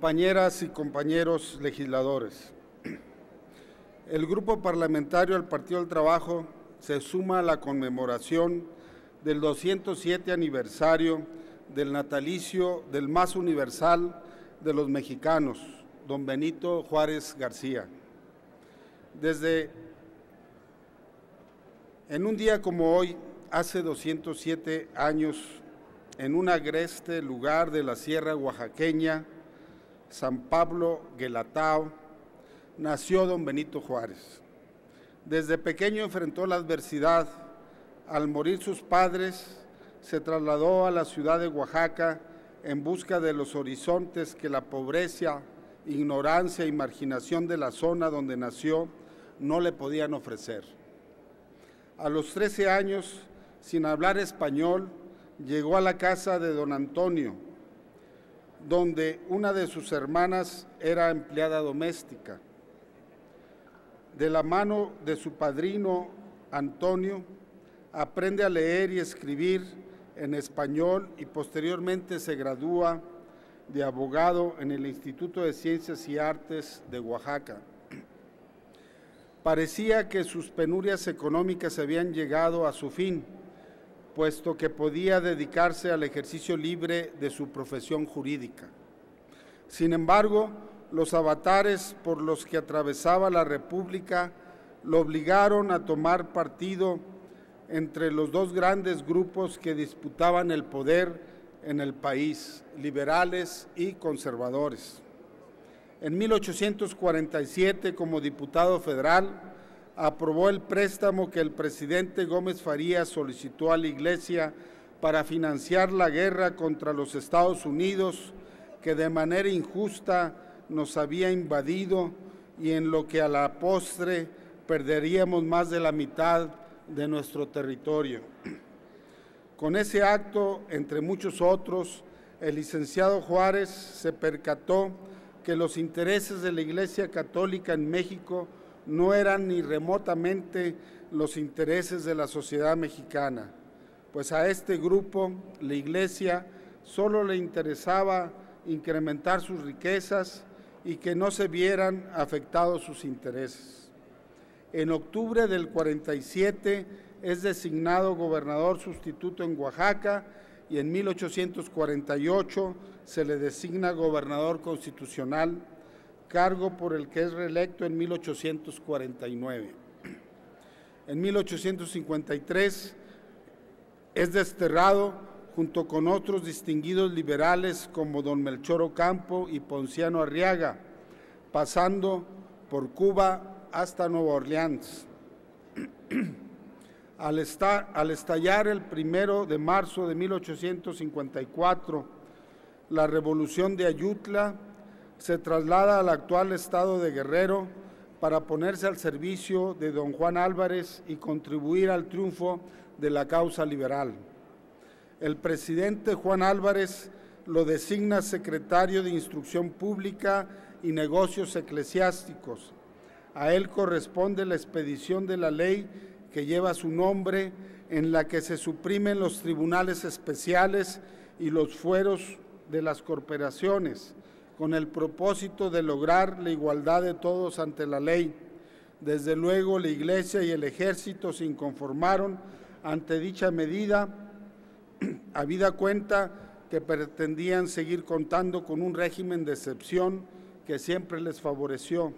Compañeras y compañeros legisladores, el Grupo Parlamentario del Partido del Trabajo se suma a la conmemoración del 207 aniversario del natalicio del más universal de los mexicanos, don Benito Juárez García. En un día como hoy, hace 207 años, en un agreste lugar de la Sierra Oaxaqueña, San Pablo Guelatao, nació don Benito Juárez. Desde pequeño enfrentó la adversidad. Al morir sus padres, se trasladó a la ciudad de Oaxaca en busca de los horizontes que la pobreza, ignorancia y marginación de la zona donde nació no le podían ofrecer. A los 13 años, sin hablar español, llegó a la casa de don Antonio, donde una de sus hermanas era empleada doméstica. De la mano de su padrino Antonio, aprende a leer y escribir en español y posteriormente se gradúa de abogado en el Instituto de Ciencias y Artes de Oaxaca. Parecía que sus penurias económicas habían llegado a su fin, puesto que podía dedicarse al ejercicio libre de su profesión jurídica. Sin embargo, los avatares por los que atravesaba la República lo obligaron a tomar partido entre los dos grandes grupos que disputaban el poder en el país, liberales y conservadores. En 1847, como diputado federal, aprobó el préstamo que el presidente Gómez Farías solicitó a la Iglesia para financiar la guerra contra los Estados Unidos, que de manera injusta nos había invadido y en lo que a la postre perderíamos más de la mitad de nuestro territorio. Con ese acto, entre muchos otros, el licenciado Juárez se percató que los intereses de la Iglesia Católica en México no eran ni remotamente los intereses de la sociedad mexicana, pues a este grupo, la Iglesia, solo le interesaba incrementar sus riquezas y que no se vieran afectados sus intereses. En octubre del 47 es designado gobernador sustituto en Oaxaca y en 1848 se le designa gobernador constitucional, cargo por el que es reelecto en 1849. En 1853 es desterrado junto con otros distinguidos liberales como don Melchor Ocampo y Ponciano Arriaga, pasando por Cuba hasta Nueva Orleans. Al estallar el 1 de marzo de 1854, la Revolución de Ayutla, se traslada al actual estado de Guerrero para ponerse al servicio de don Juan Álvarez y contribuir al triunfo de la causa liberal. El presidente Juan Álvarez lo designa secretario de Instrucción Pública y Negocios Eclesiásticos. A él corresponde la expedición de la ley que lleva su nombre, en la que se suprimen los tribunales especiales y los fueros de las corporaciones, con el propósito de lograr la igualdad de todos ante la ley. Desde luego, la Iglesia y el Ejército se inconformaron ante dicha medida, habida cuenta que pretendían seguir contando con un régimen de excepción que siempre les favoreció.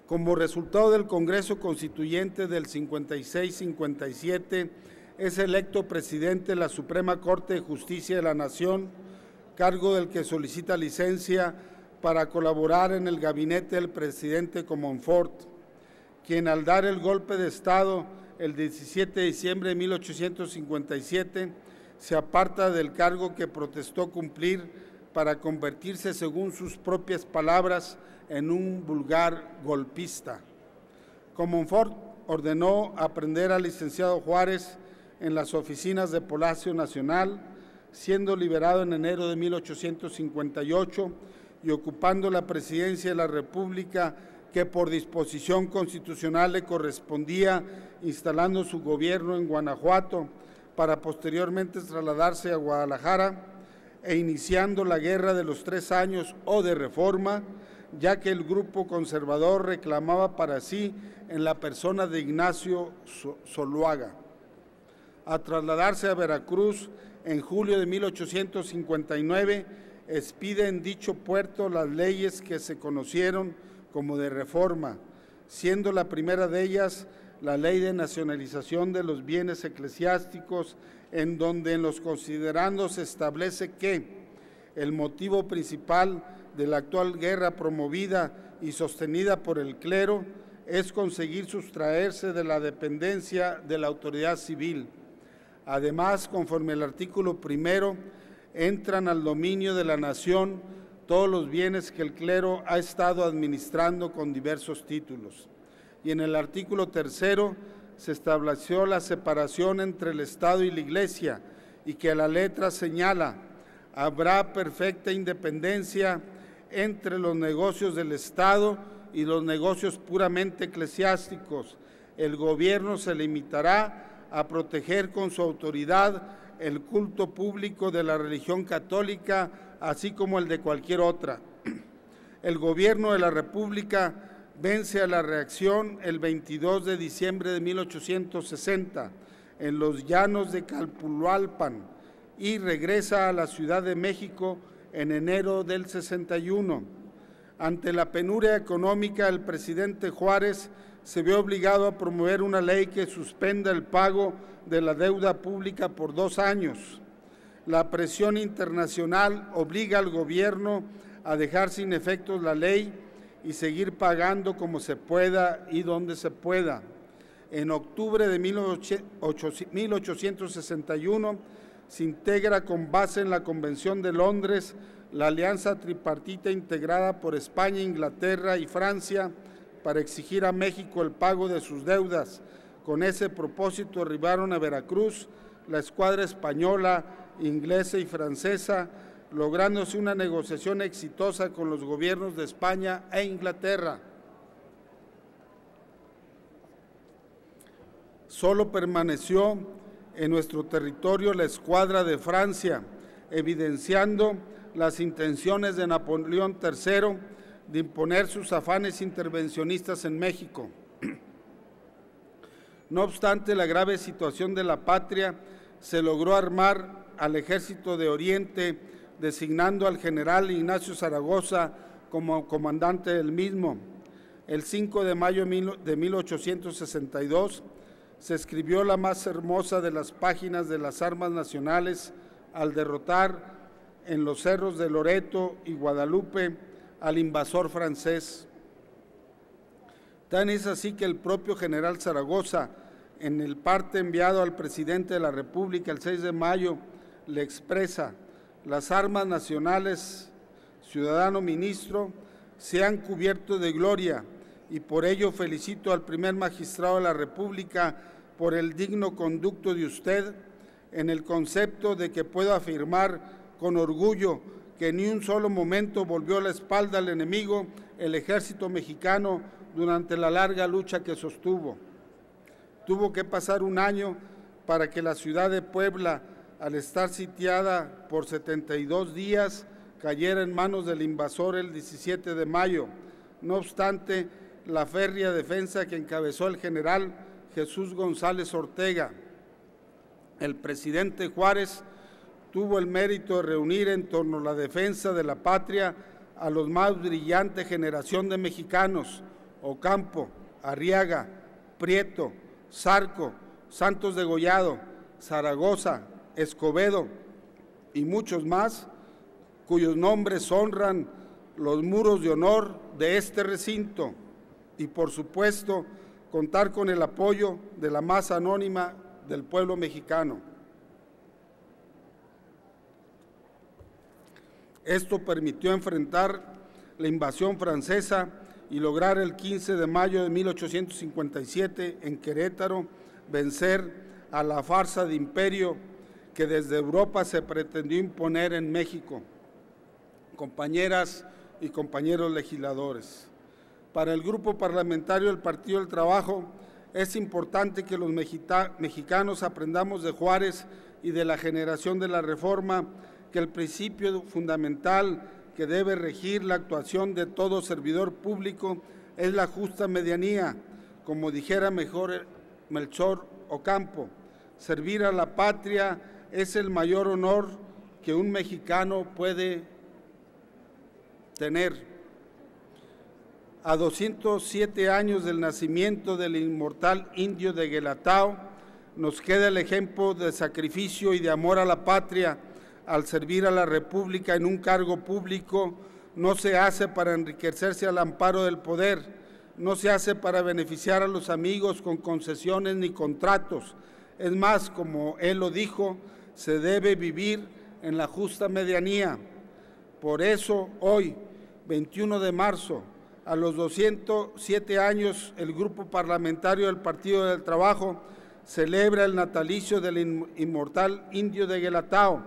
Como resultado del Congreso Constituyente del 56-57, es electo presidente de la Suprema Corte de Justicia de la Nación, cargo del que solicita licencia para colaborar en el gabinete del presidente Comonfort, quien al dar el golpe de Estado el 17 de diciembre de 1857 se aparta del cargo que protestó cumplir para convertirse, según sus propias palabras, en un vulgar golpista. Comonfort ordenó aprehender al licenciado Juárez en las oficinas de Palacio Nacional, siendo liberado en enero de 1858 y ocupando la presidencia de la República que por disposición constitucional le correspondía, instalando su gobierno en Guanajuato para posteriormente trasladarse a Guadalajara. e iniciando la Guerra de los 3 años o de Reforma, ya que el grupo conservador reclamaba para sí en la persona de Ignacio Zuluaga. A trasladarse a Veracruz en julio de 1859, expide en dicho puerto las leyes que se conocieron como de Reforma, siendo la primera de ellas la Ley de Nacionalización de los Bienes Eclesiásticos, en donde en los considerandos se establece que el motivo principal de la actual guerra promovida y sostenida por el clero es conseguir sustraerse de la dependencia de la autoridad civil. Además, conforme al artículo 1, entran al dominio de la nación todos los bienes que el clero ha estado administrando con diversos títulos. Y en el artículo 3 se estableció la separación entre el Estado y la Iglesia, y que a la letra señala: habrá perfecta independencia entre los negocios del Estado y los negocios puramente eclesiásticos. El gobierno se limitará a proteger con su autoridad el culto público de la religión católica, así como el de cualquier otra. El gobierno de la República vence a la reacción el 22 de diciembre de 1860 en los llanos de Calpulalpan y regresa a la Ciudad de México en enero del 61. Ante la penuria económica, el presidente Juárez se ve obligado a promover una ley que suspenda el pago de la deuda pública por 2 años. La presión internacional obliga al gobierno a dejar sin efectos la ley y seguir pagando como se pueda y donde se pueda. En octubre de 1861 se integra con base en la Convención de Londres la alianza tripartita integrada por España, Inglaterra y Francia para exigir a México el pago de sus deudas. Con ese propósito arribaron a Veracruz la escuadra española, inglesa y francesa, lográndose una negociación exitosa con los gobiernos de España e Inglaterra. Solo permaneció en nuestro territorio la escuadra de Francia, evidenciando las intenciones de Napoleón III de imponer sus afanes intervencionistas en México. No obstante la grave situación de la patria, se logró armar al Ejército de Oriente, designando al general Ignacio Zaragoza como comandante del mismo. El 5 de mayo de 1862 se escribió la más hermosa de las páginas de las armas nacionales al derrotar en los cerros de Loreto y Guadalupe al invasor francés. Tan es así que el propio general Zaragoza, en el parte enviado al presidente de la República el 6 de mayo, le expresa: las armas nacionales, ciudadano ministro, se han cubierto de gloria, y por ello felicito al primer magistrado de la República por el digno conducto de usted, en el concepto de que puedo afirmar con orgullo que ni un solo momento volvió la espalda al enemigo el ejército mexicano durante la larga lucha que sostuvo. Tuvo que pasar un año para que la ciudad de Puebla, al estar sitiada por 72 días, cayera en manos del invasor el 17 de mayo. No obstante, la férrea defensa que encabezó el general Jesús González Ortega, el presidente Juárez tuvo el mérito de reunir en torno a la defensa de la patria a los más brillante generación de mexicanos: Ocampo, Arriaga, Prieto, Zarco, Santos Degollado, Zaragoza, Escobedo y muchos más, cuyos nombres honran los muros de honor de este recinto, y por supuesto contar con el apoyo de la masa anónima del pueblo mexicano. Esto permitió enfrentar la invasión francesa y lograr el 15 de mayo de 1857 en Querétaro vencer a la farsa de imperio que desde Europa se pretendió imponer en México. Compañeras y compañeros legisladores, para el Grupo Parlamentario del Partido del Trabajo es importante que los mexicanos aprendamos de Juárez y de la generación de la Reforma, que el principio fundamental que debe regir la actuación de todo servidor público es la justa medianía, como dijera mejor Melchor Ocampo. Servir a la patria es el mayor honor que un mexicano puede tener. A 207 años del nacimiento del inmortal indio de Guelatao, nos queda el ejemplo de sacrificio y de amor a la patria. Al servir a la República en un cargo público, no se hace para enriquecerse al amparo del poder, no se hace para beneficiar a los amigos con concesiones ni contratos. Es más, como él lo dijo, se debe vivir en la justa medianía. Por eso, hoy, 21 de marzo, a los 207 años, el Grupo Parlamentario del Partido del Trabajo celebra el natalicio del inmortal indio de Guelatao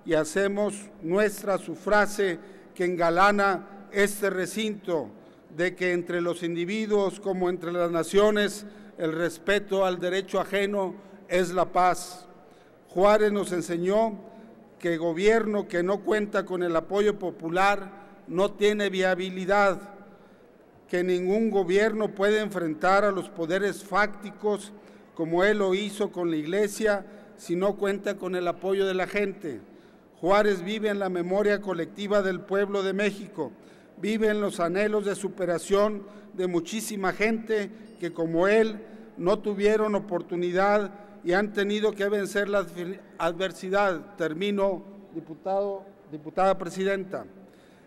y hacemos nuestra su frase que engalana este recinto, de que entre los individuos como entre las naciones el respeto al derecho ajeno es la paz. Juárez nos enseñó que el gobierno que no cuenta con el apoyo popular no tiene viabilidad, que ningún gobierno puede enfrentar a los poderes fácticos como él lo hizo con la Iglesia si no cuenta con el apoyo de la gente. Juárez vive en la memoria colectiva del pueblo de México, vive en los anhelos de superación de muchísima gente que como él no tuvieron oportunidad y han tenido que vencer la adversidad. Termino, diputada presidenta.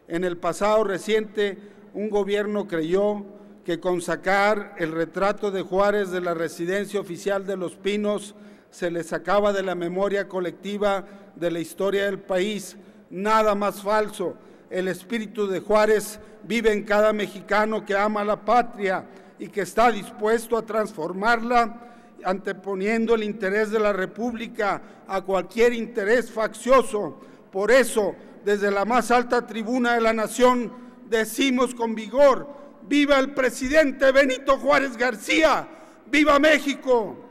En el pasado reciente, un gobierno creyó que con sacar el retrato de Juárez de la residencia oficial de Los Pinos se le sacaba de la memoria colectiva de la historia del país. Nada más falso. El espíritu de Juárez vive en cada mexicano que ama la patria y que está dispuesto a transformarla, anteponiendo el interés de la República a cualquier interés faccioso. Por eso, desde la más alta tribuna de la nación, decimos con vigor: ¡viva el presidente Benito Juárez García! ¡Viva México!